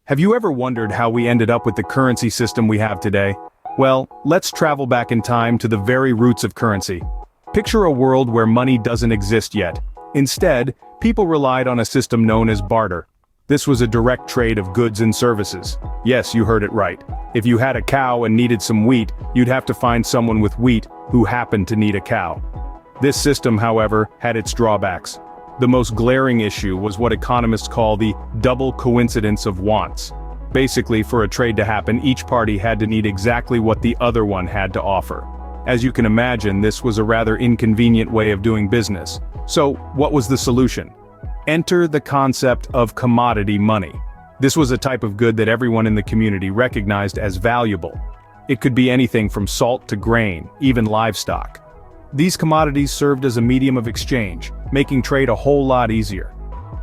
Have you ever wondered how we ended up with the currency system we have today? Well, let's travel back in time to the very roots of currency. Picture a world where money doesn't exist yet. Instead, people relied on a system known as barter. This was a direct trade of goods and services. Yes, you heard it right. If you had a cow and needed some wheat, you'd have to find someone with wheat who happened to need a cow. This system, however, had its drawbacks. The most glaring issue was what economists call the double coincidence of wants. Basically, for a trade to happen, each party had to need exactly what the other one had to offer. As you can imagine, this was a rather inconvenient way of doing business. So, what was the solution? Enter the concept of commodity money. This was a type of good that everyone in the community recognized as valuable. It could be anything from salt to grain, even livestock. These commodities served as a medium of exchange, making trade a whole lot easier.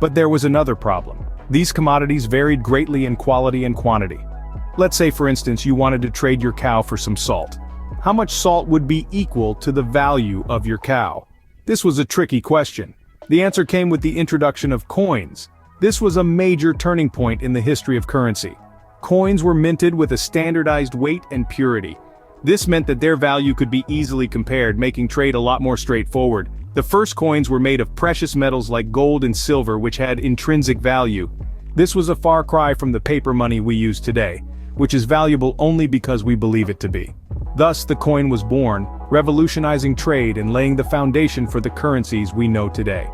But there was another problem. These commodities varied greatly in quality and quantity. Let's say, for instance, you wanted to trade your cow for some salt. How much salt would be equal to the value of your cow? This was a tricky question. The answer came with the introduction of coins. This was a major turning point in the history of currency. Coins were minted with a standardized weight and purity. This meant that their value could be easily compared, making trade a lot more straightforward. The first coins were made of precious metals like gold and silver, which had intrinsic value. This was a far cry from the paper money we use today, which is valuable only because we believe it to be. Thus, the coin was born, revolutionizing trade and laying the foundation for the currencies we know today.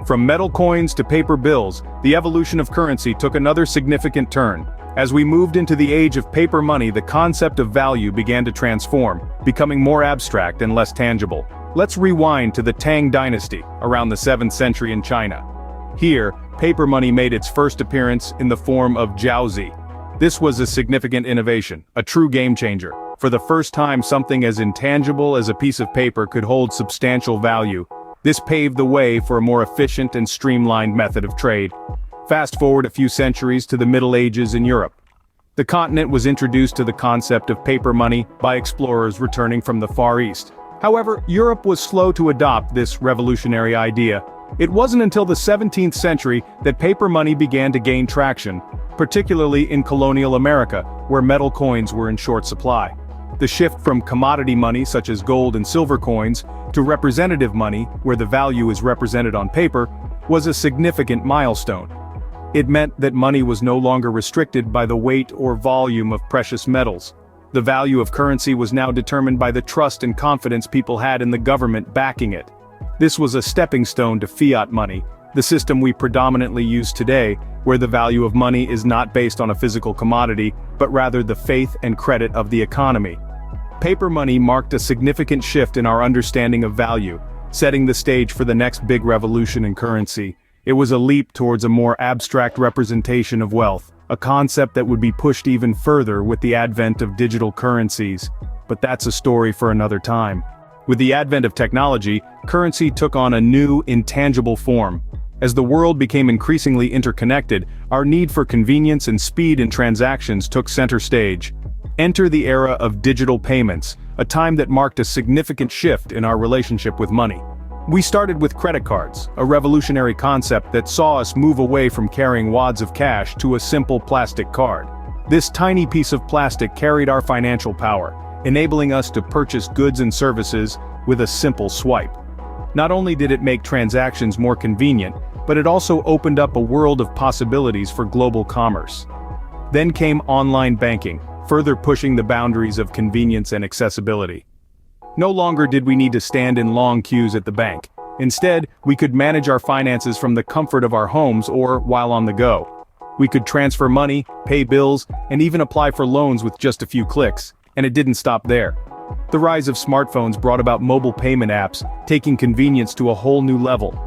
From metal coins to paper bills, the evolution of currency took another significant turn. As we moved into the age of paper money, the concept of value began to transform, becoming more abstract and less tangible. Let's rewind to the Tang Dynasty, around the 7th century in China. Here, paper money made its first appearance in the form of jiaozi. This was a significant innovation, a true game changer. For the first time, something as intangible as a piece of paper could hold substantial value. This paved the way for a more efficient and streamlined method of trade. Fast forward a few centuries to the Middle Ages in Europe. The continent was introduced to the concept of paper money by explorers returning from the Far East. However, Europe was slow to adopt this revolutionary idea. It wasn't until the 17th century that paper money began to gain traction, particularly in colonial America, where metal coins were in short supply. The shift from commodity money such as gold and silver coins to representative money, where the value is represented on paper, was a significant milestone. It meant that money was no longer restricted by the weight or volume of precious metals. The value of currency was now determined by the trust and confidence people had in the government backing it. This was a stepping stone to fiat money, the system we predominantly use today, where the value of money is not based on a physical commodity, but rather the faith and credit of the economy. Paper money marked a significant shift in our understanding of value, setting the stage for the next big revolution in currency. It was a leap towards a more abstract representation of wealth, a concept that would be pushed even further with the advent of digital currencies. But that's a story for another time. With the advent of technology, currency took on a new, intangible form. As the world became increasingly interconnected, our need for convenience and speed in transactions took center stage. Enter the era of digital payments, a time that marked a significant shift in our relationship with money. We started with credit cards, a revolutionary concept that saw us move away from carrying wads of cash to a simple plastic card. This tiny piece of plastic carried our financial power, enabling us to purchase goods and services with a simple swipe. Not only did it make transactions more convenient, but it also opened up a world of possibilities for global commerce. Then came online banking, further pushing the boundaries of convenience and accessibility. No longer did we need to stand in long queues at the bank. Instead, we could manage our finances from the comfort of our homes or while on the go. We could transfer money, pay bills, and even apply for loans with just a few clicks, and it didn't stop there. The rise of smartphones brought about mobile payment apps, taking convenience to a whole new level.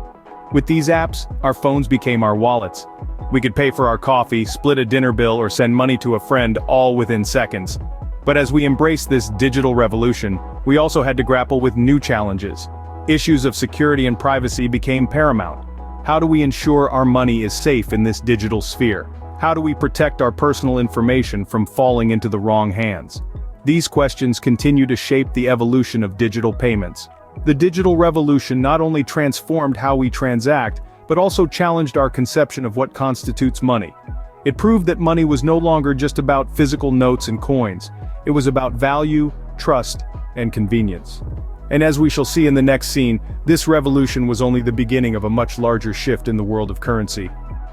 With these apps, our phones became our wallets. We could pay for our coffee, split a dinner bill, or send money to a friend all within seconds. But as we embraced this digital revolution, we also had to grapple with new challenges. Issues of security and privacy became paramount. How do we ensure our money is safe in this digital sphere? How do we protect our personal information from falling into the wrong hands? These questions continue to shape the evolution of digital payments. The digital revolution not only transformed how we transact, but also challenged our conception of what constitutes money. It proved that money was no longer just about physical notes and coins. It was about value, trust, and convenience. And as we shall see in the next scene, this revolution was only the beginning of a much larger shift in the world of currency.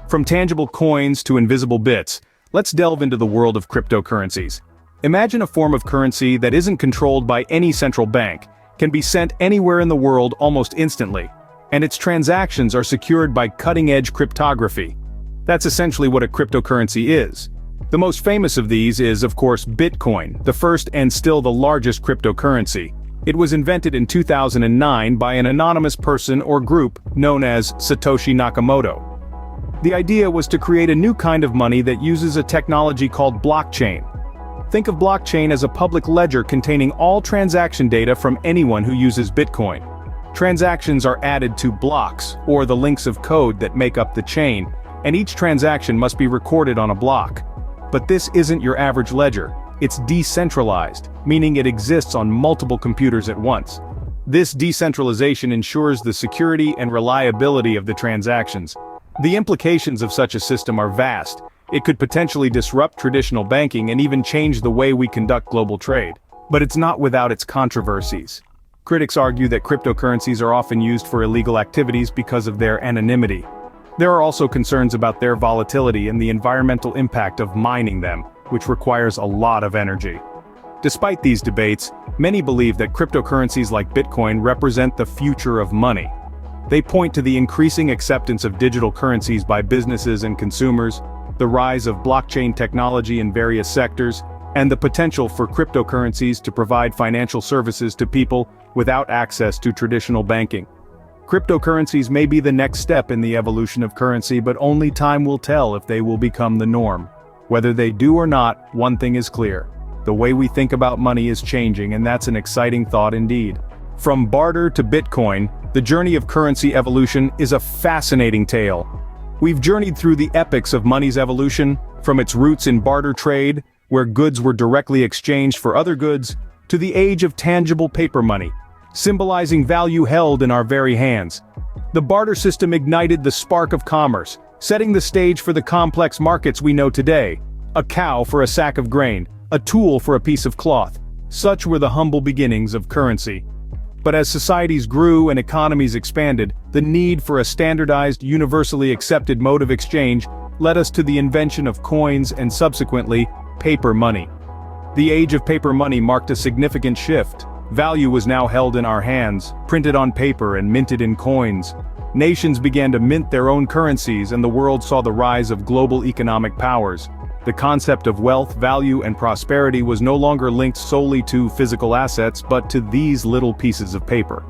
From tangible coins to invisible bits, let's delve into the world of cryptocurrencies. Imagine a form of currency that isn't controlled by any central bank, can be sent anywhere in the world almost instantly, and its transactions are secured by cutting-edge cryptography. That's essentially what a cryptocurrency is. The most famous of these is, of course, Bitcoin, the first and still the largest cryptocurrency. It was invented in 2009 by an anonymous person or group known as Satoshi Nakamoto. The idea was to create a new kind of money that uses a technology called blockchain. Think of blockchain as a public ledger containing all transaction data from anyone who uses Bitcoin. Transactions are added to blocks, or the links of code that make up the chain, and each transaction must be recorded on a block. But this isn't your average ledger. It's decentralized, meaning it exists on multiple computers at once. This decentralization ensures the security and reliability of the transactions. The implications of such a system are vast. It could potentially disrupt traditional banking and even change the way we conduct global trade. But it's not without its controversies. Critics argue that cryptocurrencies are often used for illegal activities because of their anonymity. There are also concerns about their volatility and the environmental impact of mining them, which requires a lot of energy. Despite these debates, many believe that cryptocurrencies like Bitcoin represent the future of money. They point to the increasing acceptance of digital currencies by businesses and consumers, the rise of blockchain technology in various sectors, and the potential for cryptocurrencies to provide financial services to people without access to traditional banking. Cryptocurrencies may be the next step in the evolution of currency, but only time will tell if they will become the norm. Whether they do or not, one thing is clear. The way we think about money is changing, and that's an exciting thought indeed. From barter to Bitcoin, the journey of currency evolution is a fascinating tale. We've journeyed through the epochs of money's evolution, from its roots in barter trade, where goods were directly exchanged for other goods, to the age of tangible paper money, symbolizing value held in our very hands. The barter system ignited the spark of commerce, setting the stage for the complex markets we know today. A cow for a sack of grain, a tool for a piece of cloth. Such were the humble beginnings of currency. But as societies grew and economies expanded, the need for a standardized, universally accepted mode of exchange led us to the invention of coins and subsequently, paper money. The age of paper money marked a significant shift. Value was now held in our hands, printed on paper and minted in coins. Nations began to mint their own currencies, and the world saw the rise of global economic powers. The concept of wealth, value, and prosperity was no longer linked solely to physical assets, but to these little pieces of paper.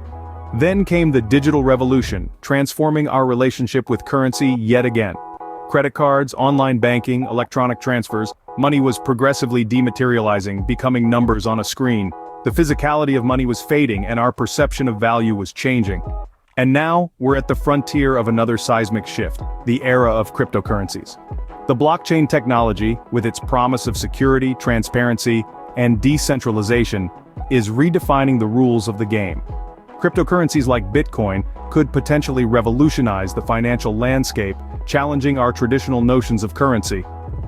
Then came the digital revolution, transforming our relationship with currency yet again. Credit cards, online banking, electronic transfers, money was progressively dematerializing, becoming numbers on a screen. The physicality of money was fading, and our perception of value was changing. And now, we're at the frontier of another seismic shift, the era of cryptocurrencies. The blockchain technology, with its promise of security, transparency, and decentralization, is redefining the rules of the game. Cryptocurrencies like Bitcoin could potentially revolutionize the financial landscape, challenging our traditional notions of currency.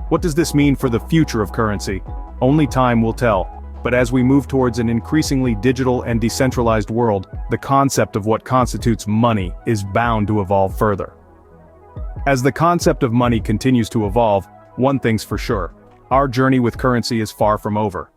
What does this mean for the future of currency? Only time will tell. But as we move towards an increasingly digital and decentralized world, the concept of what constitutes money is bound to evolve further. As the concept of money continues to evolve, one thing's for sure: our journey with currency is far from over.